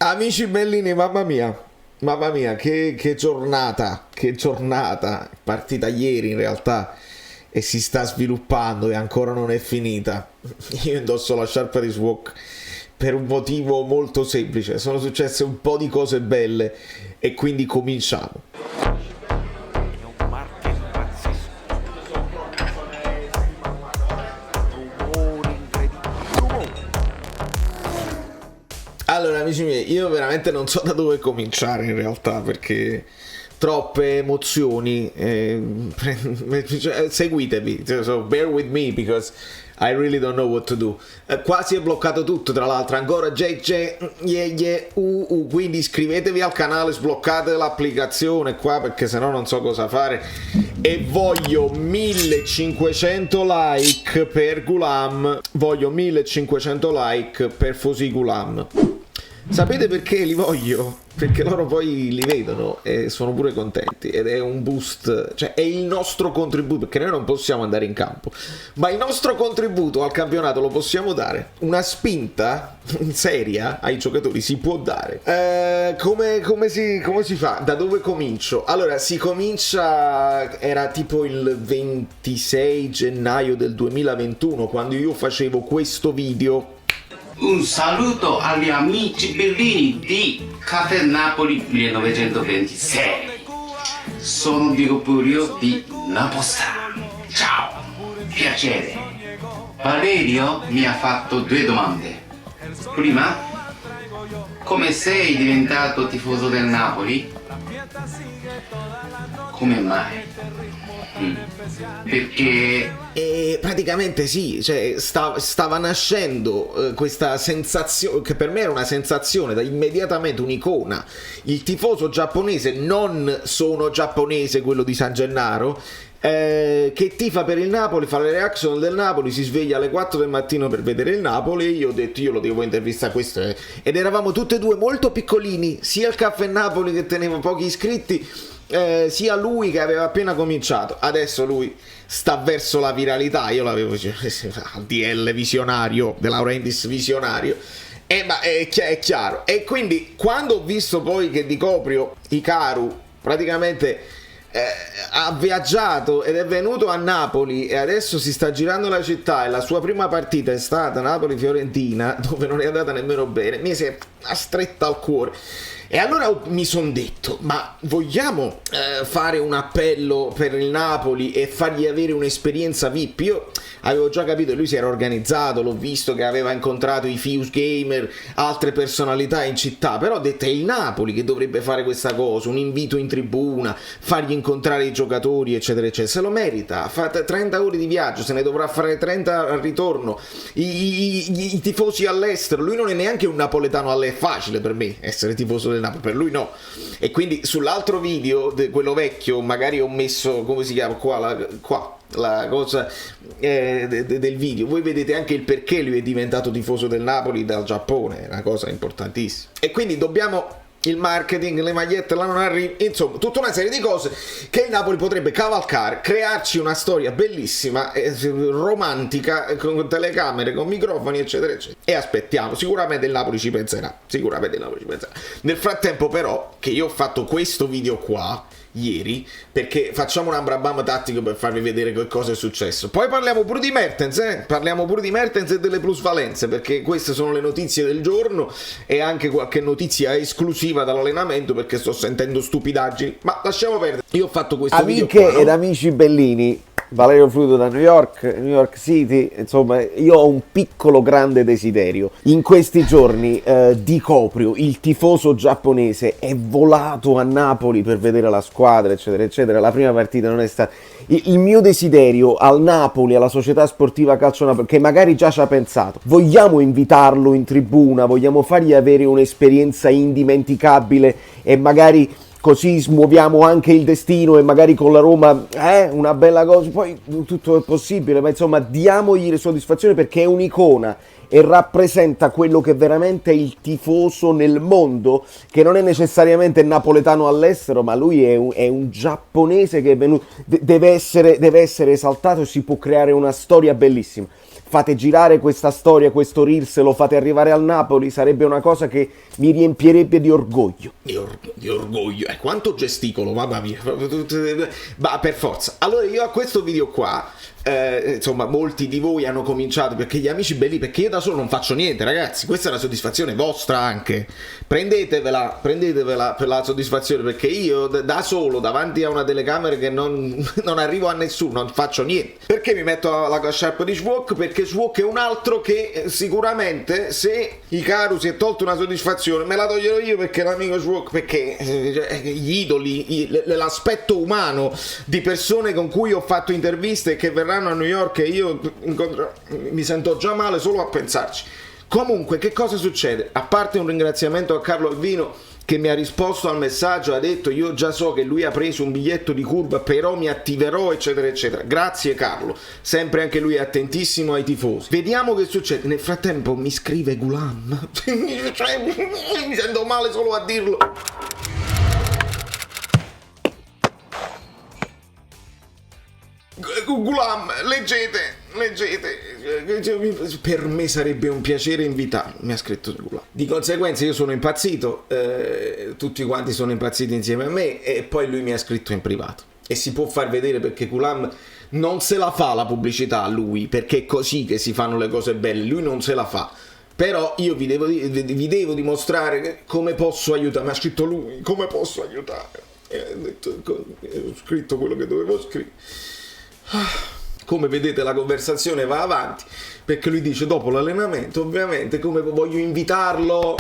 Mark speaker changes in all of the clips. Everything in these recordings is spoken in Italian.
Speaker 1: Amici bellini, mamma mia, che giornata, partita ieri in realtà e si sta sviluppando e ancora non è finita. Io indosso la sciarpa di Swok per un motivo molto semplice, sono successe un po' di cose belle e quindi cominciamo. Allora, amici miei, io veramente non so da dove cominciare in realtà perché troppe emozioni. Seguitemi, so bear with me because I really don't know what to do. Quasi è bloccato tutto, tra l'altro, ancora quindi iscrivetevi al canale, sbloccate l'applicazione qua perché sennò non so cosa fare. E voglio 1500 like per Gulam, voglio 1500 like per Fosi Gulam. Sapete perché li voglio? Perché loro poi li vedono e sono pure contenti ed è un boost, cioè è il nostro contributo, perché noi non possiamo andare in campo, ma il nostro contributo al campionato lo possiamo dare. Una spinta seria ai giocatori si può dare. Come si fa? Da dove comincio? Allora, si comincia, era tipo il 26 gennaio del 2021 quando io facevo questo video.
Speaker 2: Un saluto agli amici bellini di Caffè Napoli 1926. Sono Diego Purio di Napostra. Ciao, piacere. Valerio mi ha fatto due domande. Prima, come sei diventato tifoso del Napoli? Come mai? Perché
Speaker 1: praticamente sì, cioè stava nascendo questa sensazione che per me era una sensazione da immediatamente un'icona. Il tifoso giapponese, non sono giapponese quello di San Gennaro, che tifa per il Napoli, fa le reaction del Napoli, si sveglia alle 4 del mattino per vedere il Napoli. E io ho detto io lo devo intervistare questo, ed eravamo tutti e due molto piccolini, sia il Caffè Napoli che teneva pochi iscritti, sia lui che aveva appena cominciato. Adesso lui sta verso la viralità, io l'avevo al DL visionario, De Laurentiis visionario, ma è chiaro. E quindi quando ho visto poi che Di Coprio Hikaru praticamente ha viaggiato ed è venuto a Napoli e adesso si sta girando la città e la sua prima partita è stata Napoli-Fiorentina, dove non è andata nemmeno bene, mi si è stretta al cuore. E allora mi sono detto, ma vogliamo fare un appello per il Napoli e fargli avere un'esperienza VIP? Io avevo già capito che lui si era organizzato, l'ho visto che aveva incontrato i Fuse Gamer, altre personalità in città, però ho detto è il Napoli che dovrebbe fare questa cosa, un invito in tribuna, fargli incontrare i giocatori, eccetera, eccetera. Se lo merita, fa 30 ore di viaggio, se ne dovrà fare 30 al ritorno, i tifosi all'estero, lui non è neanche un napoletano, è facile per me essere tifoso del Napoli, per lui no. E quindi sull'altro video, quello vecchio, magari ho messo, come si chiama, qua la cosa del video, voi vedete anche il perché lui è diventato tifoso del Napoli dal Giappone, è una cosa importantissima. E quindi dobbiamo il marketing, le magliette, la non arriva, insomma tutta una serie di cose che il Napoli potrebbe cavalcare, crearci una storia bellissima, romantica, con telecamere, con microfoni, eccetera eccetera. E aspettiamo, sicuramente il Napoli ci penserà. Nel frattempo però, che io ho fatto questo video qua ieri, perché facciamo un ambrabam tattico per farvi vedere che cosa è successo. Poi parliamo pure di Mertens, e delle plusvalenze, perché queste sono le notizie del giorno e anche qualche notizia esclusiva dall'allenamento, perché sto sentendo stupidaggini, ma lasciamo perdere. Io ho fatto questo video qua, no?
Speaker 3: Ed amici bellini, Valerio Fluido da New York City, insomma io ho un piccolo grande desiderio. In questi giorni Di Coprio, il tifoso giapponese, è volato a Napoli per vedere la squadra, eccetera eccetera. La prima partita non è stata... Il mio desiderio al Napoli, alla società sportiva Calcio Napoli, che magari già ci ha pensato, vogliamo invitarlo in tribuna, vogliamo fargli avere un'esperienza indimenticabile e magari così smuoviamo anche il destino e magari con la Roma una bella cosa, poi tutto è possibile, ma insomma diamogli le soddisfazioni perché è un'icona e rappresenta quello che veramente è il tifoso nel mondo, che non è necessariamente napoletano all'estero, ma lui è un giapponese che è venuto, deve essere esaltato e si può creare una storia bellissima. fate girare questa storia, questo Reels, lo fate arrivare al Napoli, sarebbe una cosa che mi riempierebbe di orgoglio.
Speaker 1: Di orgoglio, quanto gesticolo, mamma mia, ma per forza. Allora io a questo video qua, insomma, molti di voi hanno cominciato perché gli amici belli, perché io da solo non faccio niente, ragazzi, questa è una soddisfazione vostra anche, prendetevela per la soddisfazione, perché io da solo davanti a una telecamera che non arrivo a nessuno, non faccio niente. Perché mi metto la sciarpa di Schwok? Perché Schwok è un altro che sicuramente, se Hikaru si è tolto una soddisfazione, me la toglierò io, perché l'amico Schwok, perché gli idoli, l'aspetto umano di persone con cui ho fatto interviste e che verranno a New York, e io mi sento già male solo a pensarci. Comunque, che cosa succede? A parte un ringraziamento a Carlo Alvino, che mi ha risposto al messaggio, ha detto: io già so che lui ha preso un biglietto di curva, però mi attiverò, eccetera eccetera. Grazie Carlo, sempre anche lui attentissimo ai tifosi. Vediamo che succede. Nel frattempo mi scrive Gulam, cioè, mi sento male solo a dirlo. Gulam, leggete, per me sarebbe un piacere invitarlo, mi ha scritto Gulam. Di conseguenza io sono impazzito, tutti quanti sono impazziti insieme a me, e poi lui mi ha scritto in privato, e si può far vedere perché Gulam non se la fa la pubblicità a lui, perché è così che si fanno le cose belle, lui non se la fa. Però io vi devo dimostrare come posso aiutare. Mi ha scritto lui, come posso aiutare, e ho scritto quello che dovevo scrivere. Come vedete la conversazione va avanti, perché lui dice dopo l'allenamento, ovviamente, come vuole invitarlo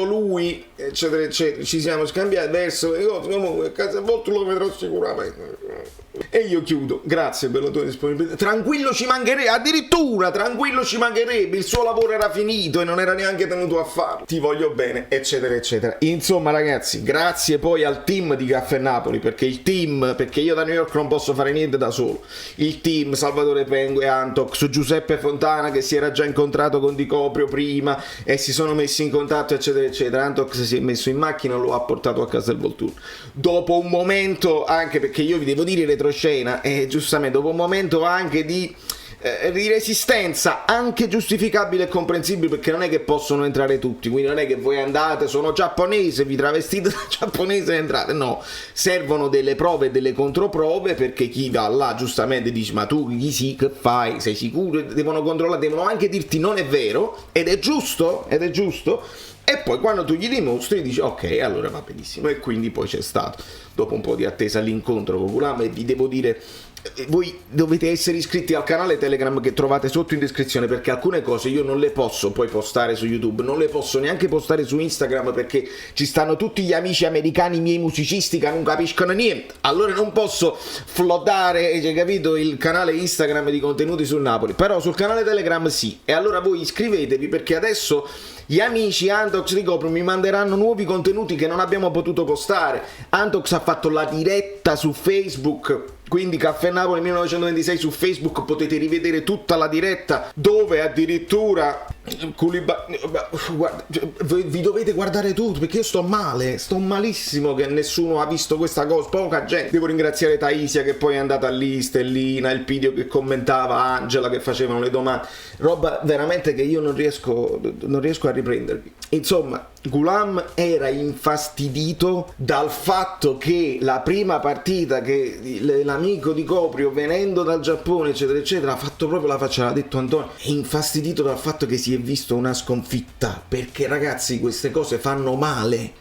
Speaker 1: lui, eccetera eccetera, ci siamo scambiati verso le cose, comunque a casa volta lo vedrò sicuramente. E io chiudo, grazie per la tua disponibilità, tranquillo ci mancherebbe, addirittura tranquillo ci mancherebbe, il suo lavoro era finito e non era neanche tenuto a farlo, ti voglio bene, eccetera eccetera. Insomma ragazzi, grazie poi al team di Caffè Napoli, perché io da New York non posso fare niente da solo, il team, Salvatore Pengue, Antox, Giuseppe Fontana, che si era già incontrato con Di Coprio prima e si sono messi in contatto, eccetera eccetera. Antox si è messo in macchina e lo ha portato a Castelvolturno dopo un momento, anche perché io vi devo dire retroscena, e giustamente dopo un momento anche di resistenza, anche giustificabile e comprensibile, perché non è che possono entrare tutti, quindi non è che voi andate, sono giapponese, vi travestite da giapponese e entrate, no, servono delle prove e delle controprove, perché chi va là giustamente dice: ma tu chi sì, che fai, sei sicuro? Devono controllare, devono anche dirti non è vero, ed è giusto, e poi quando tu gli dimostri dici ok, allora va benissimo. E quindi poi c'è stato, dopo un po' di attesa, l'incontro con Gulam, e vi devo dire, voi dovete essere iscritti al canale Telegram che trovate sotto in descrizione, perché alcune cose io non le posso poi postare su YouTube, non le posso neanche postare su Instagram, perché ci stanno tutti gli amici americani miei musicisti che non capiscono niente, allora non posso flottare, hai capito, il canale Instagram di contenuti sul Napoli, però sul canale Telegram sì. E allora voi iscrivetevi, perché adesso gli amici Antox di Copro mi manderanno nuovi contenuti che non abbiamo potuto postare. Antox ha fatto la diretta su Facebook, quindi Caffè Napoli 1926 su Facebook, potete rivedere tutta la diretta, dove addirittura vi dovete guardare tutto, perché io sto malissimo, che nessuno ha visto questa cosa, poca gente. Devo ringraziare Taisia, che poi è andata lì, Stellina, il video che commentava, Angela, che facevano le domande, roba veramente che io non riesco a riprendervi. Insomma, Gulam era infastidito dal fatto che la prima partita, che l'amico di Coprio, venendo dal Giappone eccetera eccetera, ha fatto proprio la faccia, l'ha detto Antonio, è infastidito dal fatto che si è visto una sconfitta, perché ragazzi queste cose fanno male,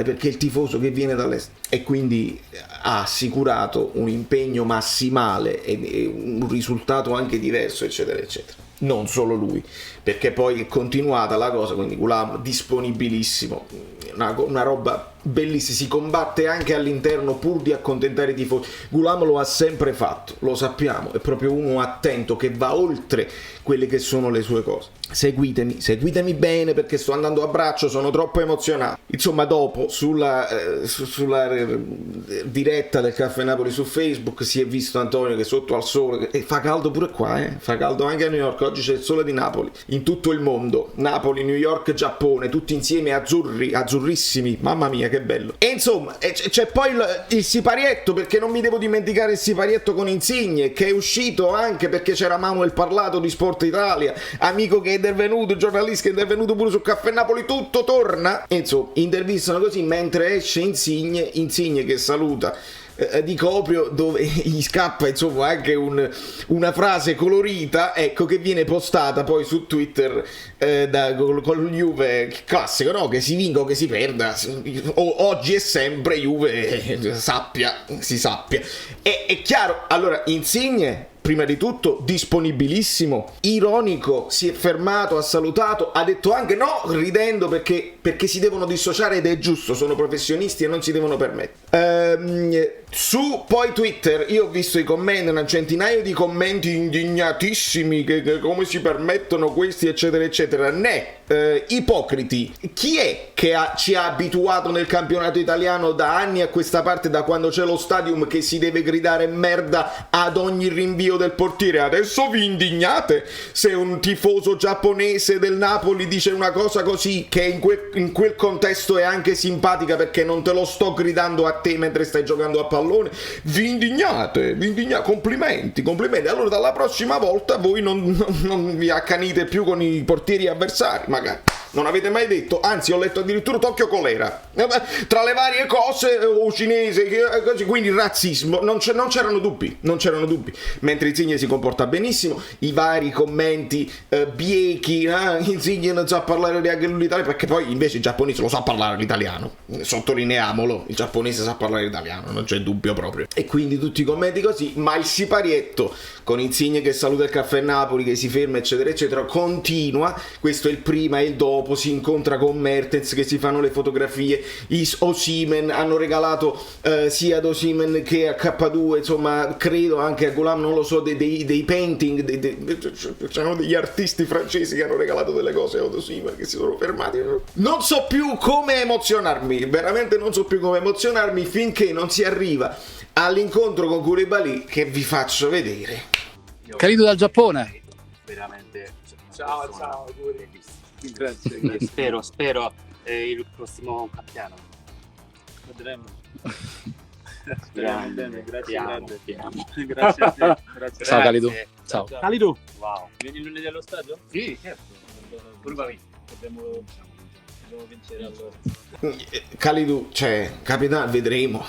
Speaker 1: perché il tifoso che viene dall'est, e quindi ha assicurato un impegno massimale e un risultato anche diverso, eccetera eccetera. Non solo lui, perché poi è continuata la cosa, quindi Gulam disponibilissimo, una roba bellissima, si combatte anche all'interno pur di accontentare i tifosi. Gulam lo ha sempre fatto, lo sappiamo, è proprio uno attento che va oltre quelle che sono le sue cose. Seguitemi bene, perché sto andando a braccio, sono troppo emozionato. Insomma, dopo sulla diretta del Caffè Napoli su Facebook si è visto Antonio che sotto al sole, e fa caldo pure qua, fa caldo anche a New York, oggi c'è il sole di Napoli in tutto il mondo, Napoli, New York, Giappone, tutti insieme azzurrissimi, mamma mia che bello. E insomma, c'è poi il siparietto, perché non mi devo dimenticare il siparietto con Insigne, che è uscito anche perché c'era Manuel Parlato di Sport Italia, amico che è intervenuto, giornalista che è intervenuto pure su Caffè Napoli, tutto torna. E insomma, intervistano così mentre esce Insigne che saluta Di Coprio, dove gli scappa insomma anche una frase colorita, ecco, che viene postata poi su Twitter con Juve, classico, no? Che si vinca o che si perda, oggi e sempre Juve si sappia. È chiaro. Allora, Insigne prima di tutto disponibilissimo, ironico, si è fermato, ha salutato, ha detto anche no, ridendo, perché si devono dissociare ed è giusto, sono professionisti e non si devono permettere. Su poi Twitter io ho visto i commenti, un centinaio di commenti indignatissimi, che come si permettono questi eccetera eccetera, ipocriti. Chi è che ci ha abituato nel campionato italiano da anni a questa parte, da quando c'è lo stadium, che si deve gridare merda ad ogni rinvio del portiere? Adesso vi indignate se un tifoso giapponese del Napoli dice una cosa così, che in quel contesto è anche simpatica, perché non te lo sto gridando a te mentre stai giocando a pallone. Vi indignate, complimenti. Allora dalla prossima volta voi non vi accanite più con i portieri avversari, magari. Non avete mai detto, anzi ho letto addirittura Tokyo Colera, tra le varie cose, o cinese, così, quindi razzismo, non c'erano dubbi, mentre Insigne si comporta benissimo. I vari commenti biechi, Insigne non sa parlare neanche l'italiano, perché poi invece il giapponese lo sa parlare l'italiano, sottolineiamolo, il giapponese sa parlare l'italiano, non c'è dubbio proprio. E quindi tutti i commenti così, ma il siparietto con Insigne che saluta il Caffè Napoli, che si ferma eccetera eccetera, continua. Questo è il prima e il dopo. Si incontra con Mertens, che si fanno le fotografie. Osimhen, hanno regalato sia ad Osimhen che a K2, insomma credo anche a Golam, non lo so, dei painting, c'erano degli artisti francesi che hanno regalato delle cose ad Osimhen, che si sono fermati. Non so più come emozionarmi, veramente non so più come emozionarmi, finché non si arriva all'incontro con Koulibaly, che vi faccio vedere.
Speaker 4: Calido dal Giappone.
Speaker 5: Veramente.
Speaker 6: Ciao,
Speaker 5: Grazie. Spero il prossimo capitano.
Speaker 6: Vedremo.
Speaker 5: Grande,
Speaker 6: grazie grande.
Speaker 5: Grazie a te. Grazie.
Speaker 4: Ciao Calido. Ciao.
Speaker 6: Calido.
Speaker 5: Wow.
Speaker 6: Vieni lunedì allo stadio?
Speaker 5: Sì, certo.
Speaker 6: Dobbiamo vincere allora.
Speaker 1: Kalidou, cioè, capitano, vedremo,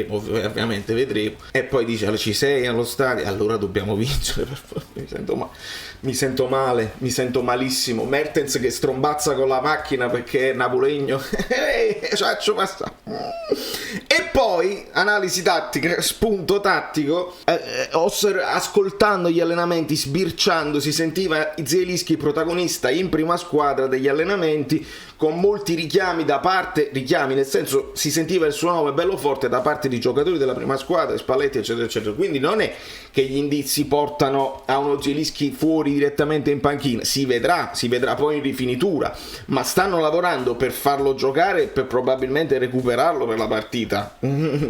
Speaker 1: ovviamente vedremo. E poi dice, ci sei allo stadio? Allora dobbiamo vincere. Mi sento male, mi sento malissimo. Mertens che strombazza con la macchina perché è napolegno. Faccio passare. E poi, analisi tattica, spunto tattico, ascoltando gli allenamenti, sbirciando, si sentiva Zielinski protagonista in prima squadra degli allenamenti, con molti richiami nel senso, si sentiva il suo nome bello forte da parte di giocatori della prima squadra, Spalletti eccetera eccetera. Quindi non è che gli indizi portano a uno Zielinski fuori direttamente in panchina, si vedrà poi in rifinitura, ma stanno lavorando per farlo giocare e per probabilmente recuperarlo per la partita,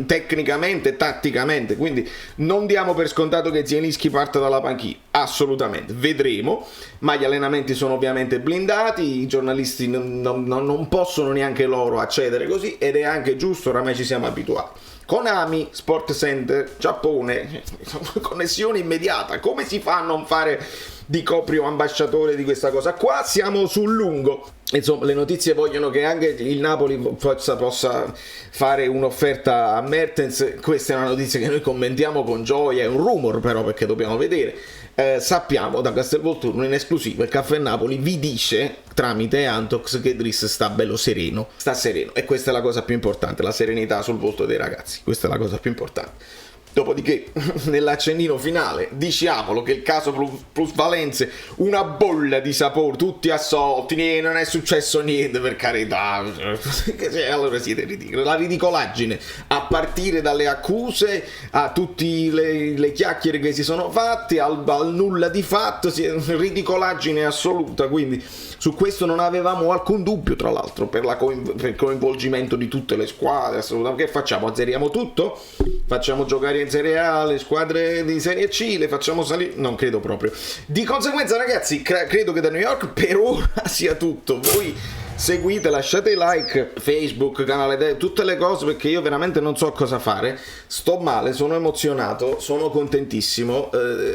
Speaker 1: tecnicamente e tatticamente. Quindi non diamo per scontato che Zielinski parta dalla panchina, assolutamente, vedremo. Ma gli allenamenti sono ovviamente blindati, i giornalisti non possono neanche loro accedere così, ed è anche giusto, oramai ci siamo abituati. Konami, Sport Center, Giappone, connessione immediata. Come si fa a non fare Di Coprio ambasciatore di questa cosa? Qua siamo sul lungo. Insomma, le notizie vogliono che anche il Napoli possa fare un'offerta a Mertens. Questa è una notizia che noi commentiamo con gioia, è un rumor però, perché dobbiamo vedere. Sappiamo da Castelvolturno in esclusiva, il Caffè Napoli vi dice tramite Antox che Driss sta bello sereno, e questa è la cosa più importante, la serenità sul volto dei ragazzi, questa è la cosa più importante. Dopodiché, nell'accennino finale, diciamolo che il caso plusvalenze, una bolla di sapore, tutti assolti, non è successo niente, per carità. Allora siete ridicoli. La ridicolaggine, a partire dalle accuse, a tutte le chiacchiere che si sono fatte, al nulla di fatto, ridicolaggine assoluta. Quindi su questo non avevamo alcun dubbio, tra l'altro, per il coinvolgimento di tutte le squadre. Assolutamente. Che facciamo? Azzeriamo tutto? Facciamo giocare in Serie A le squadre di Serie C, le facciamo salire? Non credo proprio. Di conseguenza, ragazzi, credo che da New York per ora sia tutto. Voi seguite, lasciate like, Facebook, canale, tutte le cose, perché io veramente non so cosa fare, sto male, sono emozionato, sono contentissimo,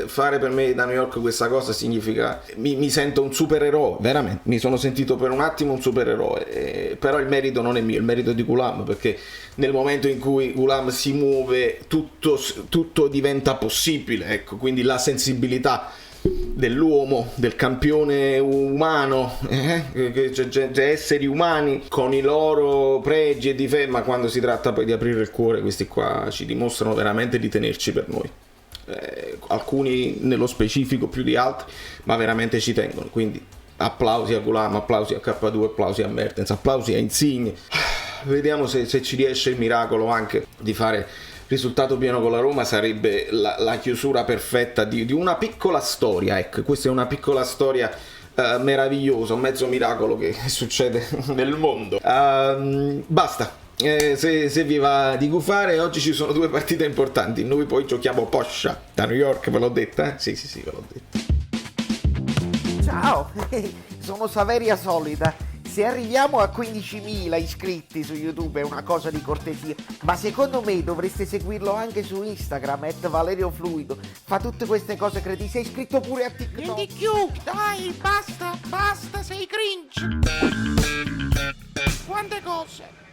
Speaker 1: fare per me da New York questa cosa significa, mi sento un supereroe, veramente, mi sono sentito per un attimo un supereroe, però il merito non è mio, il merito è di Ghulam, perché nel momento in cui Ghulam si muove tutto diventa possibile, ecco, quindi la sensibilità dell'uomo, del campione umano, esseri umani con i loro pregi e difetti, ma quando si tratta poi di aprire il cuore, questi qua ci dimostrano veramente di tenerci per noi, alcuni nello specifico più di altri, ma veramente ci tengono, quindi applausi a Ghulam, applausi a K2, applausi a Mertens, applausi a Insigne. Vediamo se ci riesce il miracolo anche di fare risultato pieno con la Roma, sarebbe la chiusura perfetta di una piccola storia, ecco, questa è una piccola storia meravigliosa, un mezzo miracolo che succede nel mondo. Basta, se vi va di gufare, oggi ci sono 2 partite importanti, noi poi giochiamo Poscia da New York, ve l'ho detta? Sì, ve l'ho detto.
Speaker 7: Ciao, sono Saveria Solida. Se arriviamo a 15.000 iscritti su YouTube è una cosa di cortesia, ma secondo me dovreste seguirlo anche su Instagram, @ValerioFluido. Fa tutte queste cose credibili. Sei iscritto pure a TikTok.
Speaker 8: Prendi più, dai, basta, sei cringe. Quante cose.